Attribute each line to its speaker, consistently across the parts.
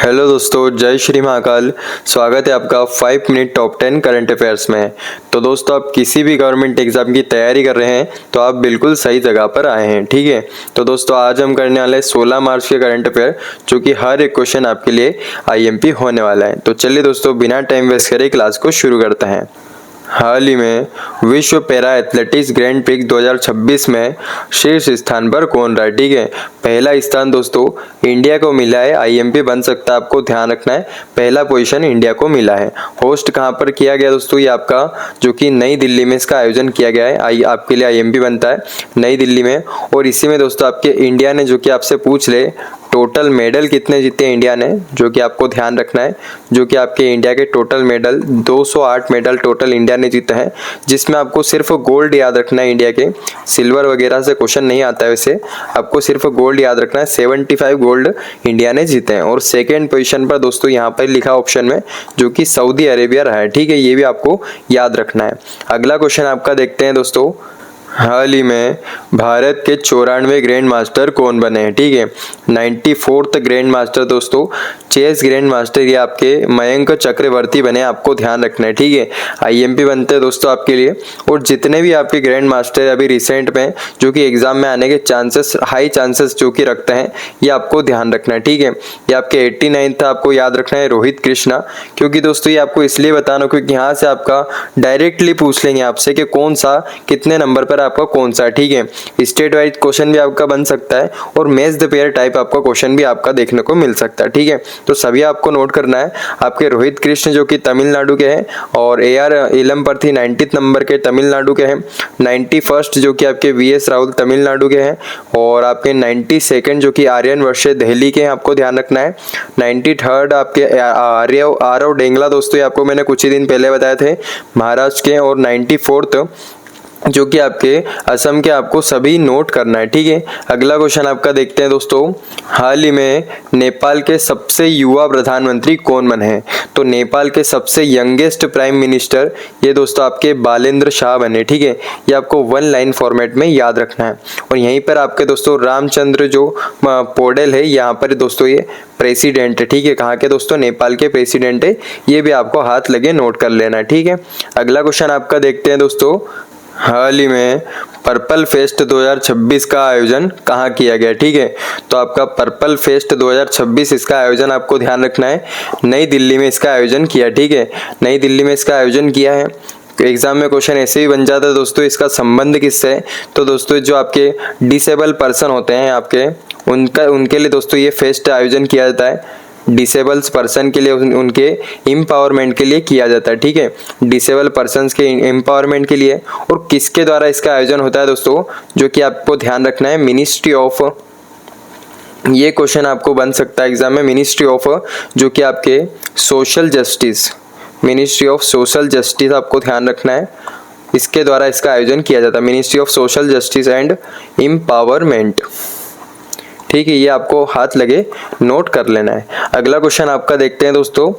Speaker 1: Hello दोस्तों, जय श्री महाकाल। स्वागत है आपका 5 मिनट टॉप 10 करंट अफेयर्स में। तो दोस्तों, आप किसी भी गवर्नमेंट एग्जाम की तैयारी कर रहे हैं तो आप बिल्कुल सही जगह पर आए हैं। ठीक है, तो दोस्तों आज हम करने वाले हैं 16 मार्च के करंट अफेयर, जो कि हर एक क्वेश्चन आपके लिए आईएमपी होने वाला है। तो चलिए दोस्तों, बिना टाइम वेस्ट करे क्लास को शुरू करते हैं। हाल ही में विश्व पैरा एथलेटिक्स ग्रैंड प्रिक्स 2026 में शीर्ष स्थान पर कौन रहा है। ठीक है, पहला स्थान दोस्तों इंडिया को मिला है। आईएमपी बन सकता है, आपको ध्यान रखना है, पहला पोजीशन इंडिया को मिला है। होस्ट कहां पर किया गया दोस्तों, ये आपका जो कि नई दिल्ली में इसका आयोजन किया गया है। आपके लिए आईएमपी बनता है नई दिल्ली में। और इसी में दोस्तों आपके इंडिया ने, जो कि आपसे पूछ ले टोटल मेडल कितने जीते इंडिया ने, जो कि आपको ध्यान रखना है, जो कि आपके इंडिया के total medal 208 medal total India ने जीते हैं, जिसमें आपको सिर्फ गोल्ड याद रखना है। इंडिया के सिल्वर वगैरह से क्वेश्चन नहीं आता है, वैसे आपको सिर्फ गोल्ड याद रखना है। 75 गोल्ड इंडिया ने जीते हैं। और सेकेंड पोजीशन पर दोस्तों यहाँ पर लिखा ऑप्शन में, जो कि सऊदी अरेबिया रहा है। ठीक है, ये भी आपको याद रखना है। अगला क्वेश्चन आपका देखते हैं दोस्तों, हाल ही में भारत के 94 ग्रैंड मास्टर कौन बने हैं। ठीक है, 94th ग्रैंड मास्टर दोस्तों, चेस ग्रैंड मास्टर ये आपके मयंक चक्रवर्ती बने, आपको ध्यान रखना है। ठीक है, आईएमपी बनते हैं दोस्तों आपके लिए। और जितने भी आपके ग्रैंड मास्टर अभी रिसेंट में जो कि एग्जाम में आने के चांसेस, हाई चांसेस जो कि रखते हैं, ये आपको ध्यान रखना है। ठीक है, ये आपके 89 था, आपको याद रखना है रोहित कृष्णा। क्योंकि दोस्तों ये आपको इसलिए बताना, क्योंकि यहाँ से आपका डायरेक्टली पूछ लेंगे आपसे कि कौन सा कितने नंबर पर आपका कौन सा। ठीक है, स्टेट वाइज क्वेश्चन भी आपका बन सकता है और मैच द पेयर टाइप आपका क्वेश्चन भी आपका देखने को मिल सकता है। ठीक है, तो सभी आपको नोट करना है। आपके रोहित कृष्ण जो कि तमिलनाडु के हैं, और AR इलमपर्थी 90th नंबर के तमिलनाडु के हैं। 91st जो कि आपके VS राहुल तमिलनाडु के हैं। और आपके 92nd जो कि आर्यन वर्षे दिल्ली के हैं, आपको ध्यान रखना है। 93rd आपके आरव डेंगला दोस्तों, ये आपको मैंने कुछ ही दिन पहले बताए थे, महाराष्ट्र के। और 94th जो कि आपके असम के, आपको सभी नोट करना है। ठीक है, अगला क्वेश्चन आपका देखते हैं दोस्तों, हाल ही में नेपाल के सबसे युवा प्रधानमंत्री कौन बने हैं। तो नेपाल के सबसे यंगेस्ट प्राइम मिनिस्टर ये दोस्तों आपके बालेंद्र शाह बने। ठीक है, ये आपको 1 लाइन फॉर्मेट में याद रखना है। और यहीं पर आपके दोस्तों रामचंद्र जो पौडेल है, यहाँ पर दोस्तों ये प्रेसिडेंट है। ठीक है, कहाँ के दोस्तों, नेपाल के प्रेसिडेंट है। ये भी आपको हाथ लगे नोट कर लेना है। ठीक है, अगला क्वेश्चन आपका देखते हैं दोस्तों, हाल ही में पर्पल फेस्ट 2026 का आयोजन कहाँ किया गया। ठीक है, तो आपका पर्पल फेस्ट 2026 इसका आयोजन आपको ध्यान रखना है, नई दिल्ली में इसका आयोजन किया। ठीक है, नई दिल्ली में इसका आयोजन किया है। एग्जाम में क्वेश्चन ऐसे ही बन जाता है दोस्तों, इसका संबंध किससे है। तो दोस्तों जो आपके डिसेबल पर्सन होते हैं आपके, उनके लिए दोस्तों ये फेस्ट आयोजन किया जाता है। डिसेबल्स पर्सन के लिए, उनके एम्पावरमेंट के लिए किया जाता है। ठीक है, डिसेबल पर्सन्स के एम्पावरमेंट के लिए। और किसके द्वारा इसका आयोजन होता है दोस्तों, जो कि आपको ध्यान रखना है, मिनिस्ट्री ऑफ, ये क्वेश्चन आपको बन सकता है एग्जाम में, मिनिस्ट्री ऑफ जो कि आपके social justice, ministry of social justice आपको ध्यान रखना है, इसके द्वारा इसका आयोजन किया जाता है, ministry of social justice and empowerment. ठीक है, ये आपको हाथ लगे नोट कर लेना है। अगला क्वेश्चन आपका देखते हैं दोस्तों,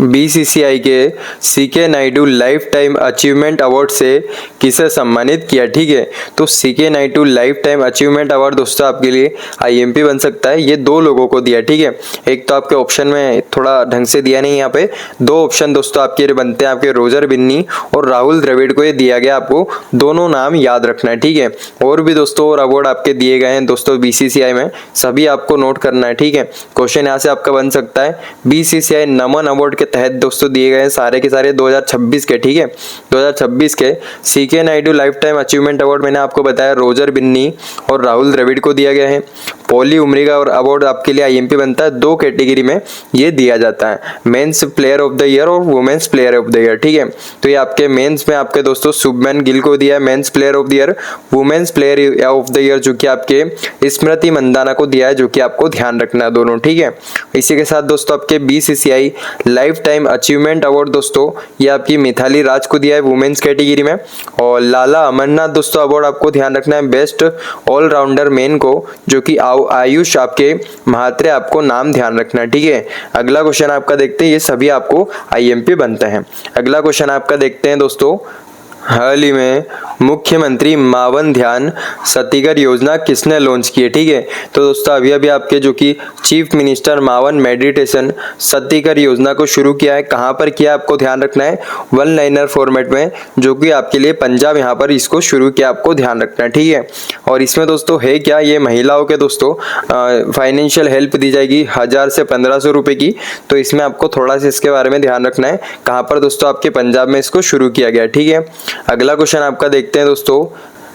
Speaker 1: BCCI के CK Naidu life time achievement award से किसे सम्मानित किया। ठीक है, तो CK Naidu life time achievement award दोस्तों आपके लिए IMP बन सकता है। ये 2 लोगों को दिया। ठीक है, एक तो आपके ऑप्शन में थोड़ा ढंग से दिया नहीं, यहाँ पे 2 ऑप्शन दोस्तों आपके बनते हैं, आपके रोजर बिन्नी और राहुल द्रविड़ को ये दिया गया। आपको दोनों नाम याद रखना है। ठीक है, और भी दोस्तों और अवार्ड आपके दिए गए हैं दोस्तों BCCI में, सभी आपको नोट करना है। ठीक है, क्वेश्चन यहाँ से आपका बन सकता है, BCCI नमन अवार्ड के तहत दोस्तों दिए गए हैं सारे के सारे 2026 के। ठीक है, 2026 के CK Naidu life time achievement award मैंने आपको बताया रोजर बिन्नी और राहुल द्रविड़ को दिया गया है। पॉली उमरीगा और अवार्ड आपके लिए IMP बनता है, 2 कैटेगरी में ये दिया जाता है, men's player of the year और women's player of the year. ठीक है, तो ये आपके मेंस में आपके दोस्तों शुभमन गिल को दिया है men's player of the year, women's player of the year जो कि आपके स्मृति मंदाना को दिया है, जो कि आपको ध्यान रखना है दोनों। ठीक है, इसी के साथ दोस्तों आपके BCCI life time achievement award दोस्तों ये आपकी मिथाली राज को दिया है वुमेन्स कैटेगरी में। और लाला अमरनाथ दोस्तों अवार्ड आपको ध्यान रखना है बेस्ट ऑलराउंडर मेन को, जो कि आयुष आपके महात्रे, आपको नाम ध्यान रखना है। ठीक है, अगला क्वेश्चन आपका देखते हैं, ये सभी आपको IMP बनते हैं। अगला क्वेश्चन आपका देखते हैं दोस्तों, हाल ही में मुख्यमंत्री मावन ध्यान सतीगर योजना किसने लॉन्च की है? ठीक है, तो दोस्तों अभी अभी आपके जो कि चीफ मिनिस्टर मावन मेडिटेशन सतीगर योजना को शुरू किया है। कहाँ पर किया आपको ध्यान रखना है, वन लाइनर फॉर्मेट में, जो कि आपके लिए पंजाब यहाँ पर इसको शुरू किया, आपको ध्यान रखना है। ठीक है, और इसमें दोस्तों है क्या, ये महिलाओं के दोस्तों फाइनेंशियल हेल्प दी जाएगी 1000 से 1500 रुपए की। तो इसमें आपको थोड़ा सा इसके बारे में ध्यान रखना है। कहाँ पर दोस्तों, आपके पंजाब में इसको शुरू किया गया। ठीक है, अगला क्वेश्चन आपका देखते हैं दोस्तों।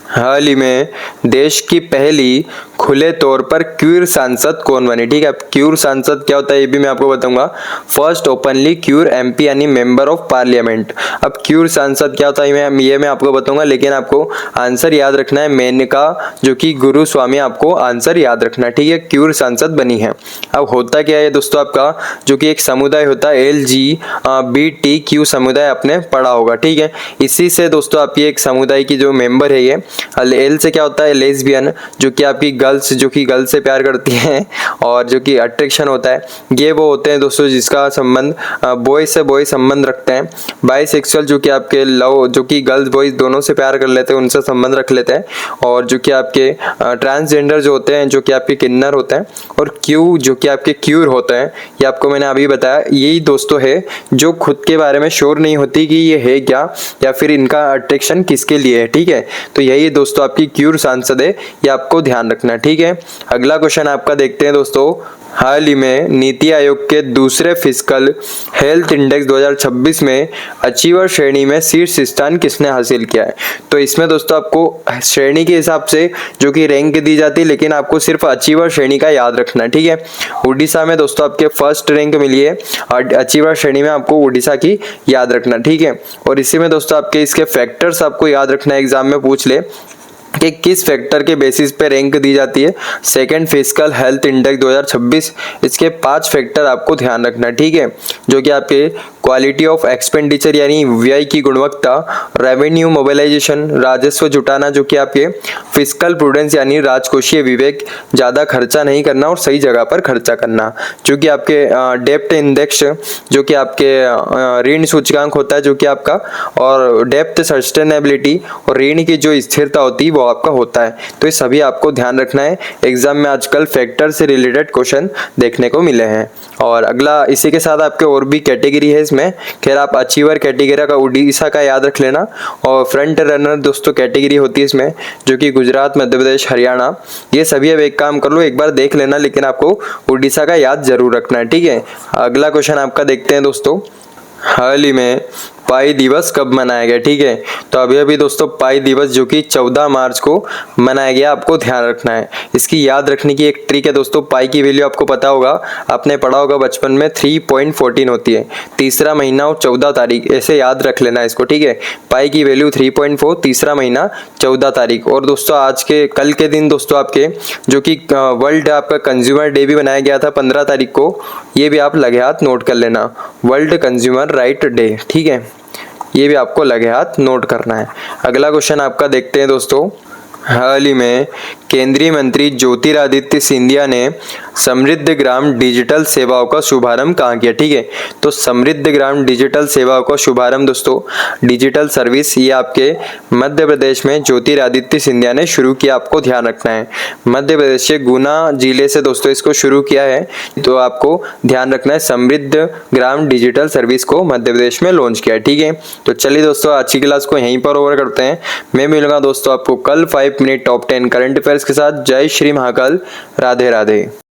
Speaker 1: हाल ही में देश की पहली खुले तौर पर क्यूर सांसद कौन बने? ठीक है, अब क्यूर सांसद क्या होता है ये भी मैं आपको बताऊंगा। फर्स्ट ओपनली क्यूर एमपी यानी मेंबर ऑफ पार्लियामेंट। अब क्यूर सांसद क्या होता है ये मैं आपको बताऊंगा, लेकिन आपको आंसर याद रखना है। मेनका जो कि गुरु स्वामी, आपको आंसर याद रखना है। ठीक है, क्यूर सांसद बनी है। अब होता क्या है दोस्तों, आपका जो कि एक समुदाय होता है LGBTQ समुदाय, आपने पढ़ा होगा। ठीक है, इसी से दोस्तों आप ये एक समुदाय की जो मेंबर है, ये एल से क्या होता है, लेस्बियन, जो कि आपकी गर्ल्स जो कि गर्ल्स से प्यार करती हैं और जो कि अट्रैक्शन होता है, ये वो होते हैं दोस्तों जिसका संबंध बॉय से बॉय संबंध रखते हैं। बाइसेक्सुअल जो कि आपके लव, जो कि गर्ल्स बॉयज दोनों से प्यार कर लेते हैं, उनसे संबंध रख लेते हैं। और जो कि आपके ट्रांसजेंडर जो होते हैं, जो कि आपके किन्नर होते हैं। और क्यू जो कि आपके क्यूर होते हैं, ये आपको मैंने अभी बताया। यही दोस्तों है जो खुद के बारे में श्योर नहीं होती कि ये है क्या या फिर इनका अट्रैक्शन किसके लिए है। ठीक है, तो यही दोस्तों आपकी क्यूर सांसद है, ये आपको ध्यान रखना है। ठीक है, अगला क्वेश्चन आपका देखते हैं दोस्तों। हाल ही में नीति आयोग के दूसरे फिजिकल हेल्थ इंडेक्स 2026 में अचीवर श्रेणी में शीर्ष स्थान किसने हासिल किया है? तो इसमें दोस्तों आपको श्रेणी के हिसाब से जो कि रैंक दी जाती है, लेकिन आपको सिर्फ अचीवर श्रेणी का याद रखना है। ठीक है, उड़ीसा में दोस्तों आपके फर्स्ट रैंक मिली है और अचीवर श्रेणी में आपको उड़ीसा की याद रखना। ठीक है, और इसी में दोस्तों आपके इसके फैक्टर्स आपको याद रखना है, एग्जाम में पूछ ले कि किस फैक्टर के बेसिस पे रैंक दी जाती है सेकंड फिजिकल हेल्थ इंडेक्स 2026। इसके 5 फैक्टर आपको ध्यान रखना है। ठीक है, जो कि आपके क्वालिटी ऑफ एक्सपेंडिचर यानी व्यय की गुणवत्ता, रेवेन्यू मोबिलाइजेशन राजस्व जुटाना, जो कि आपके फिजिकल प्रूडेंस यानी राजकोषीय विवेक, ज़्यादा खर्चा नहीं करना और सही जगह पर खर्चा करना, जो कि आपके डेप्ट इंडेक्स, जो कि आपके ऋण सूचकांक होता है जो कि आपका, और डेप्थ सस्टेनेबिलिटी और ऋण की जो स्थिरता होती है वो आपका होता है। तो ये सभी आपको ध्यान रखना है। एग्जाम में आजकल फैक्टर से रिलेटेड क्वेश्चन देखने को मिले हैं। और अगला इसी के साथ आपके और भी कैटेगरी है इसमें, खैर आप अचीवर कैटेगरी का उड़ीसा का याद रख लेना। और फ्रंट रनर दोस्तों कैटेगरी होती है इसमें, जो कि गुजरात, मध्य प्रदेश, हरियाणा, ये सभी अब एक काम कर लो, एक बार देख लेना, लेकिन आपको उड़ीसा का याद जरूर रखना है। ठीक है, अगला क्वेश्चन आपका देखते हैं दोस्तों। हाल ही में पाई दिवस कब मनाया गया? ठीक है, तो अभी अभी दोस्तों पाई दिवस जो कि 14 मार्च को मनाया गया, आपको ध्यान रखना है। इसकी याद रखने की एक ट्रिक है दोस्तों, पाई की वैल्यू आपको पता होगा, आपने पढ़ा होगा बचपन में, 3.14 होती है। तीसरा महीना और 14 तारीख, ऐसे याद रख लेना इसको। ठीक है, पाई की वैल्यू 3.4, तीसरा महीना 14 तारीख। और दोस्तों आज के कल के दिन दोस्तों आपके जो कि वर्ल्ड आपका कंज्यूमर डे भी बनाया गया था 15 तारीख को, ये भी आप लगे हाथ नोट कर लेना, वर्ल्ड कंज्यूमर राइट डे। ठीक है, ये भी आपको लगे हाथ नोट करना है। अगला क्वेश्चन आपका देखते हैं दोस्तों। हाल ही में केंद्रीय मंत्री ज्योतिरादित्य सिंधिया ने समृद्ध ग्राम डिजिटल सेवाओं का शुभारंभ कहाँ किया? ठीक है, तो समृद्ध ग्राम डिजिटल सेवाओं का शुभारंभ दोस्तों, डिजिटल सर्विस, ये आपके मध्य प्रदेश में ज्योतिरादित्य सिंधिया ने शुरू किया, आपको ध्यान रखना है। मध्य प्रदेश के गुना जिले से दोस्तों इसको शुरू किया है, तो आपको ध्यान रखना है, समृद्ध ग्राम डिजिटल सर्विस को मध्य प्रदेश में लॉन्च किया है। ठीक है, तो चलिए दोस्तों आज की क्लास को यहीं पर ओवर करते हैं। मैं मिलूंगा दोस्तों आपको कल 5 मिनट टॉप 10 करंट अफेयर्स के साथ। जय श्री महाकाल, राधे राधे।